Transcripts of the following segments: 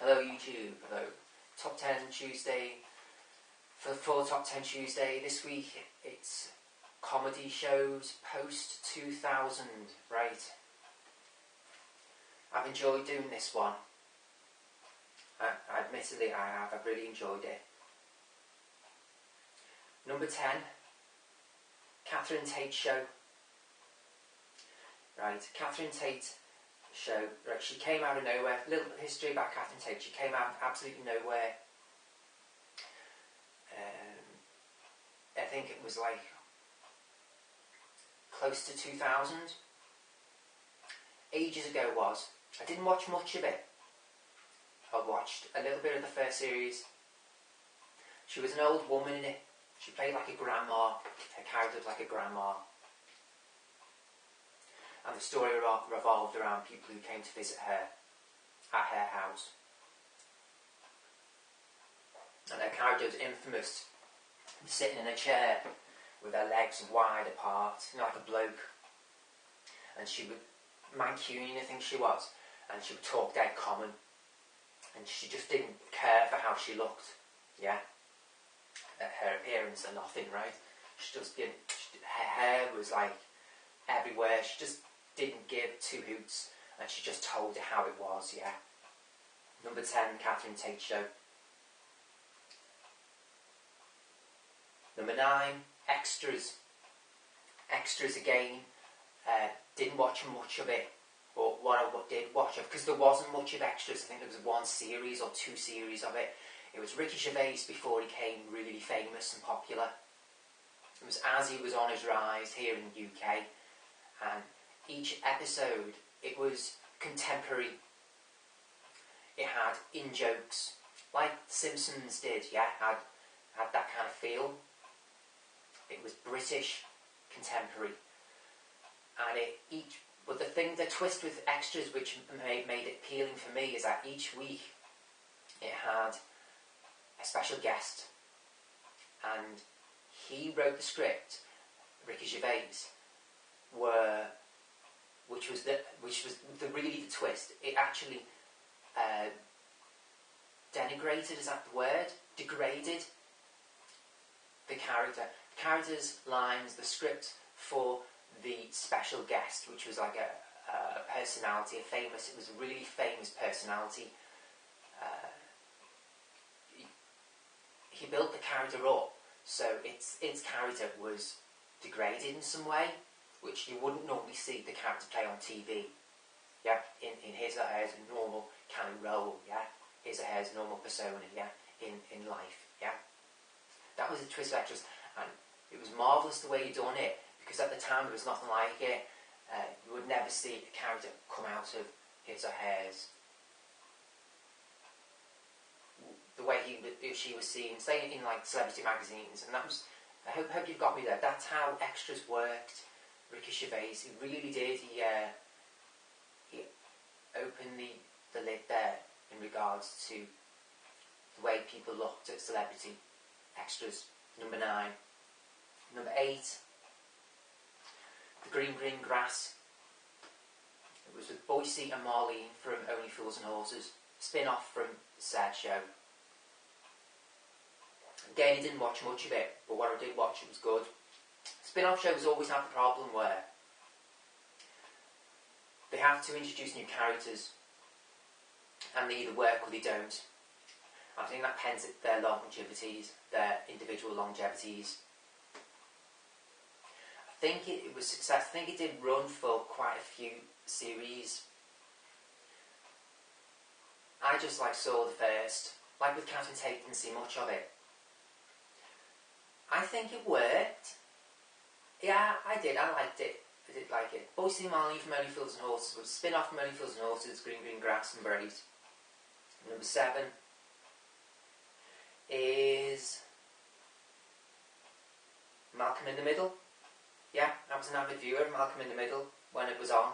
Hello YouTube, hello. Top 10 Tuesday, for Top 10 Tuesday this week it's comedy shows post 2000, right. I've enjoyed doing this one. Admittedly I have, I've really enjoyed it. Number 10, Catherine Tate Show. Right, Catherine Tate Show, right, she came out of nowhere. A little bit of history about Catherine Tate. She came out of absolutely nowhere. I think it was like close to 2000. Ages ago it was. I didn't watch much of it. I watched a little bit of the first series. She was an old woman in it. She played like a grandma. Her character was like a grandma. And the story revolved around people who came to visit her at her house. And her character was infamous, sitting in a chair with her legs wide apart, you know, like a bloke. And she would, Mancunian I think she was, and she would talk dead common. And she just didn't care for how she looked, yeah. Her appearance or nothing, right? She just didn't, her hair was like everywhere. She just didn't give two hoots, and she just told it how it was, yeah. Number 10, Catherine Tate Show. Number 9, Extras. Extras again. Didn't watch much of it, but what I did watch of, because there wasn't much of Extras, I think there was one series or two series of it. It was Ricky Gervais before he became really famous and popular. It was as he was on his rise here in the UK, and each episode, it was contemporary. It had in-jokes, like Simpsons did, yeah, had that kind of feel. It was British, contemporary. And but the twist with Extras, which made it appealing for me, is that each week it had a special guest. And he wrote the script, Ricky Gervais, which was really the twist. It actually denigrated, is that the word? Degraded the character. The character's lines, the script for the special guest, which was like a personality, it was a really famous personality. He built the character up, so its character was degraded in some way, which you wouldn't normally see the character play on TV, yeah, in his or her normal kind of role, yeah, his or her normal persona, yeah, in life, yeah. That was the twist of Extras, and it was marvellous the way he done it, because at the time there was nothing like it. You would never see a character come out of his or hers the way she was seen, say in like celebrity magazines, and that was, I hope you've got me there. That's how Extras worked. Ricky Gervais, he really did. He opened the lid there in regards to the way people looked at celebrity extras. Number 9. Number 8, The Green Grass. It was with Boise and Marlene from Only Fools and Horses, spin-off from said show. Again, I didn't watch much of it, but what I did watch, it was good. Spin-off shows always have the problem where they have to introduce new characters, and they either work or they don't. I think that depends on their longevities, their individual longevities. I think it was success. I think it did run for quite a few series. I just saw the first. Like with Catherine Tate, didn't see much of it. I think it worked. Yeah, I did. I liked it. I did like it. Boise and Marlene from Only Fools and Horses was a spin-off from Only Fools and Horses, Green Grass and Braid. Number 7 is Malcolm in the Middle. Yeah, I was an avid viewer of Malcolm in the Middle when it was on,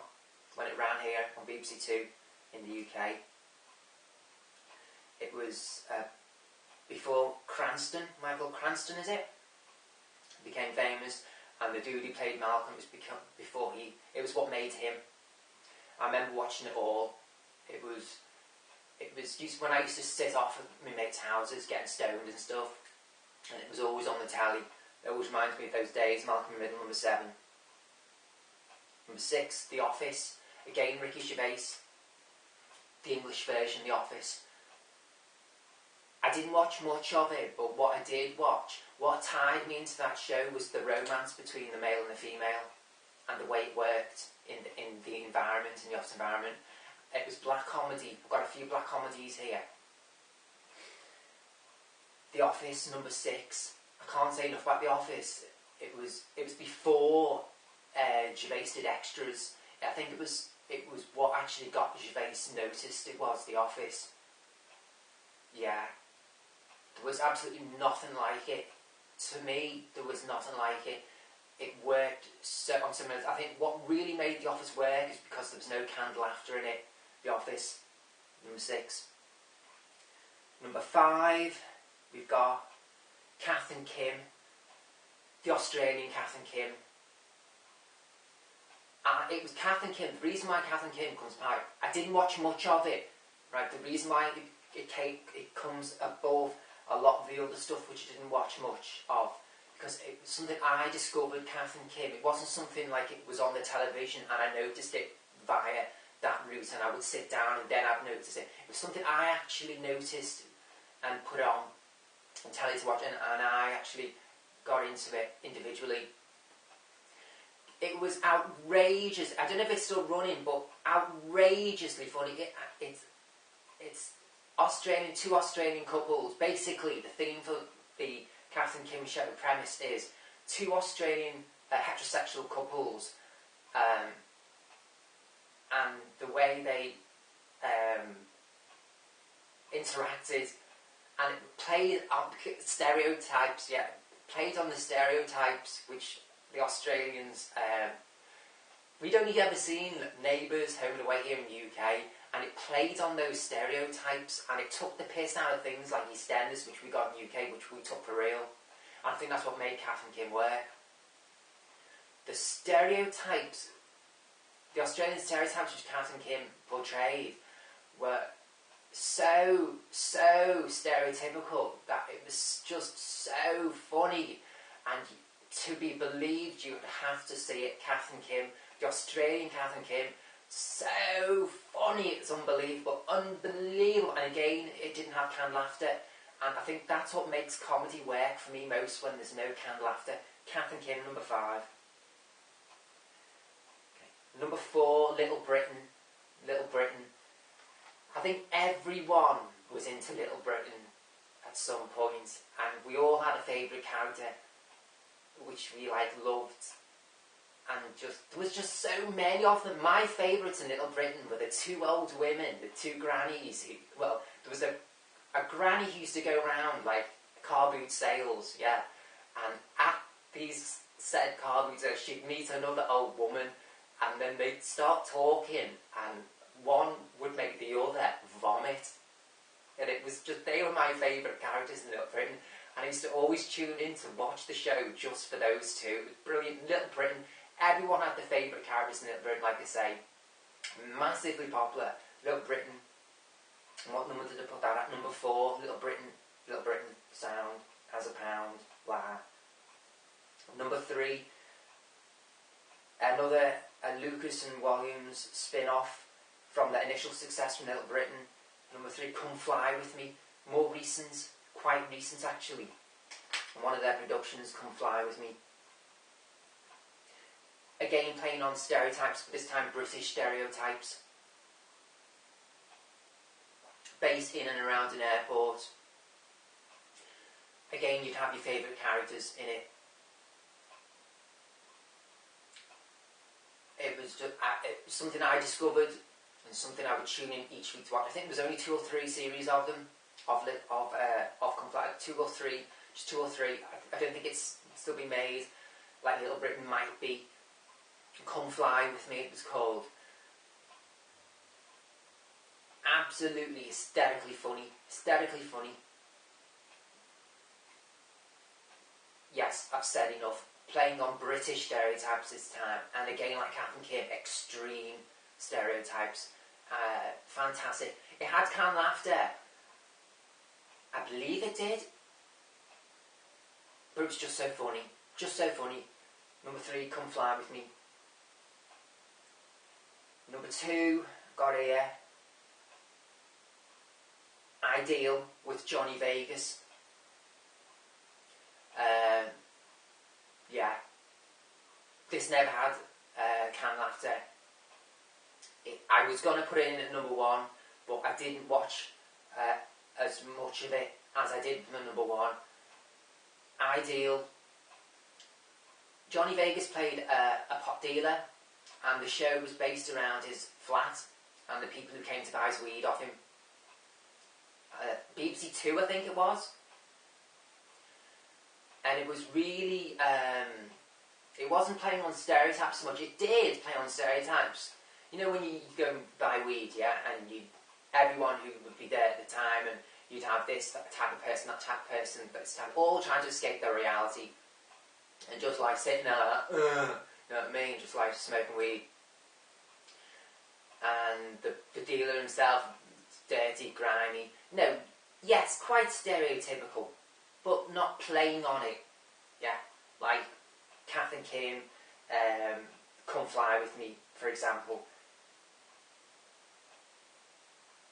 when it ran here on BBC Two in the UK. It was before Cranston, Michael Cranston is it? Became famous, and the dude who played Malcolm it was what made him. I remember watching it all. It was it was used when I used to sit off at my mates' houses getting stoned and stuff, and it was always on the telly. It always reminds me of those days. Malcolm in the Middle, number 7. Number 6, The Office. Again, Ricky Gervais. The English version, The Office. I didn't watch much of it, but what I did watch, what tied me into that show was the romance between the male and the female, and the way it worked in the environment, in the office environment. It was black comedy. I've got a few black comedies here. The Office, number 6. I can't say enough about The Office. It was before Gervais did extras. I think it was what actually got Gervais noticed. It was The Office. Yeah. There was absolutely nothing like it. To me, there was nothing like it. It worked so on so many. I think what really made The Office work is because there was no canned laughter in it. The Office, number 6. Number 5, we've got Kath and Kim, the Australian Kath and Kim. It was Kath and Kim. The reason why Kath and Kim comes by, I didn't watch much of it. Right, the reason why it comes above a lot of the other stuff which I didn't watch much of, because it was something I discovered. Kath and Kim. It wasn't something like it was on the television and I noticed it via that route, and I would sit down and then I'd notice it. It was something I actually noticed and put on and tell you to watch, and I actually got into it individually. It was outrageous. I don't know if it's still running, but outrageously funny. It's Australian, 2 Australian couples. Basically, the theme for the Kath and Kim show premise is 2 Australian heterosexual couples, and the way they interacted, and it played on stereotypes. Yeah, played on the stereotypes which the Australians. We'd only ever seen Neighbours, Home and Away here in the UK, and it played on those stereotypes, and it took the piss out of things like EastEnders, which we got in the UK, which we took for real. And I think that's what made Kath and Kim work. The stereotypes, the Australian stereotypes which Kath and Kim portrayed were so stereotypical that it was just so funny, and to be believed you would have to see it. Kath and Kim, the Australian Kath and Kim, so funny, it's unbelievable, unbelievable. And again, it didn't have canned laughter, and I think that's what makes comedy work for me most, when there's no canned laughter. Kath and Kim, number 5. Okay. Number 4, Little Britain. Little Britain. I think everyone was into Little Britain at some point, and we all had a favourite character which we loved, and there was just so many of them. My favourites in Little Britain were the 2 old women, the 2 grannies who, well, there was a granny who used to go around like car boot sales, yeah, and at these said car boot sales she'd meet another old woman, and then they'd start talking, and one would make the other vomit. And it was just, they were my favourite characters in Little Britain, and I used to always tune in to watch the show just for those 2. It was brilliant. Little Britain, everyone had their favourite characters in Little Britain, like I say. Massively popular. Little Britain. And what number did I put that at? Number 4, Little Britain. Little Britain, sound, as a pound, la. Number 3, another Lucas and Williams spin-off from the initial success from Little Britain. Number 3, Come Fly With Me. More recent, quite recent actually. And one of their productions, Come Fly With Me. Again, playing on stereotypes, but this time British stereotypes. Based in and around an airport. Again, you'd have your favourite characters in it. It was just something I discovered, and something I would tune in each week to watch. I think there's only 2 or 3 series of them, of Come Fly, 2 or 3, just 2 or 3. I don't think it's still be made, like Little Britain might be. Come Fly With Me, it was called. Absolutely hysterically funny. Hysterically funny. Yes, I've said enough. Playing on British stereotypes this time, and again, like Kath and Kim, extreme stereotypes. Fantastic. It had canned laughter. I believe it did. But it was just so funny. Just so funny. Number 3, Come Fly With Me. Number 2, got here, Ideal with Johnny Vegas. Yeah. This never had canned laughter. I was going to put it in at number 1, but I didn't watch as much of it as I did for number 1. Ideal. Johnny Vegas played a pot dealer, and the show was based around his flat and the people who came to buy his weed off him. BBC 2, I think it was. And it was really, it wasn't playing on stereotypes so much. It did play on stereotypes. You know when you go and buy weed, yeah, and everyone who would be there at the time, and you'd have this type of person, that type of person, this type, all trying to escape their reality. And just like sitting there like, you know what I mean? Just like smoking weed. And the dealer himself, dirty, grimy. No, yes, quite stereotypical, but not playing on it. Yeah, like Kath and Kim, Come Fly With Me, for example.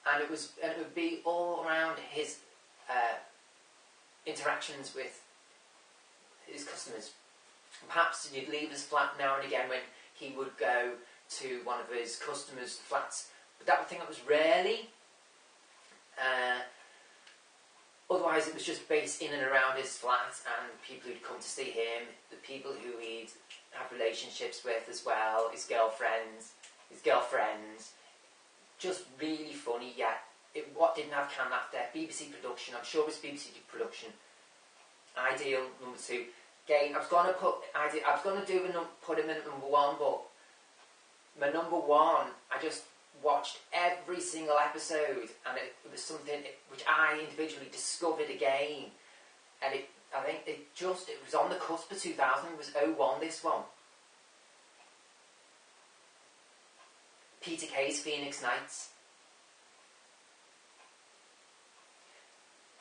And it would be all around his interactions with his customers. Perhaps you'd leave his flat now and again when he would go to one of his customers' flats, but that thing that was rarely. Otherwise, it was just based in and around his flat and people who'd come to see him, the people who he'd have relationships with as well, his girlfriends. Just really funny. Yeah, what didn't have canned laughter? BBC production. I'm sure it was BBC production. Ideal, number 2. Again, I was going to put him in at number 1, but my number 1, I just watched every single episode, and it was something which I individually discovered again, and I think it was on the cusp of 2000. It was 01, this one. Peter Kay's Phoenix Nights.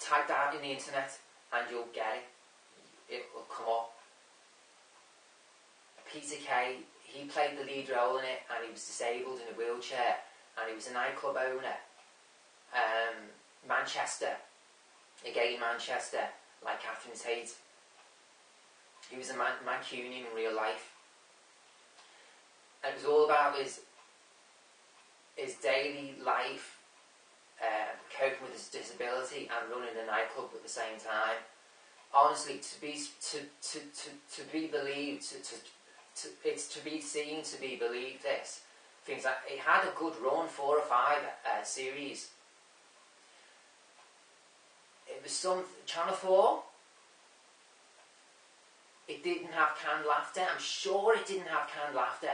Type that in the internet and you'll get it. It will come up. Peter Kay, he played the lead role in it, and he was disabled in a wheelchair, and he was a nightclub owner. Manchester, a gay Manchester, like Catherine Tate. He was a Mancunian in real life. And it was all about his daily life, coping with his disability and running a nightclub at the same time. Honestly, to be believed, it's to be seen, to be believed. This things like it had a good run, 4 or 5 series. It was some Channel 4. It didn't have canned laughter. I'm sure it didn't have canned laughter.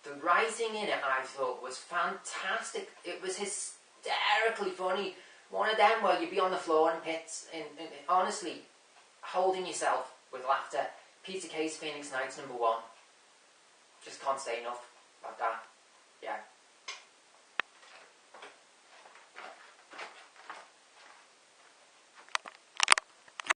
The writing in it, I thought, was fantastic. It was hysterically funny. One of them where you'd be on the floor in pits, honestly, holding yourself with laughter. Peter Kay's Phoenix Nights, number 1. Just can't say enough about that. Yeah.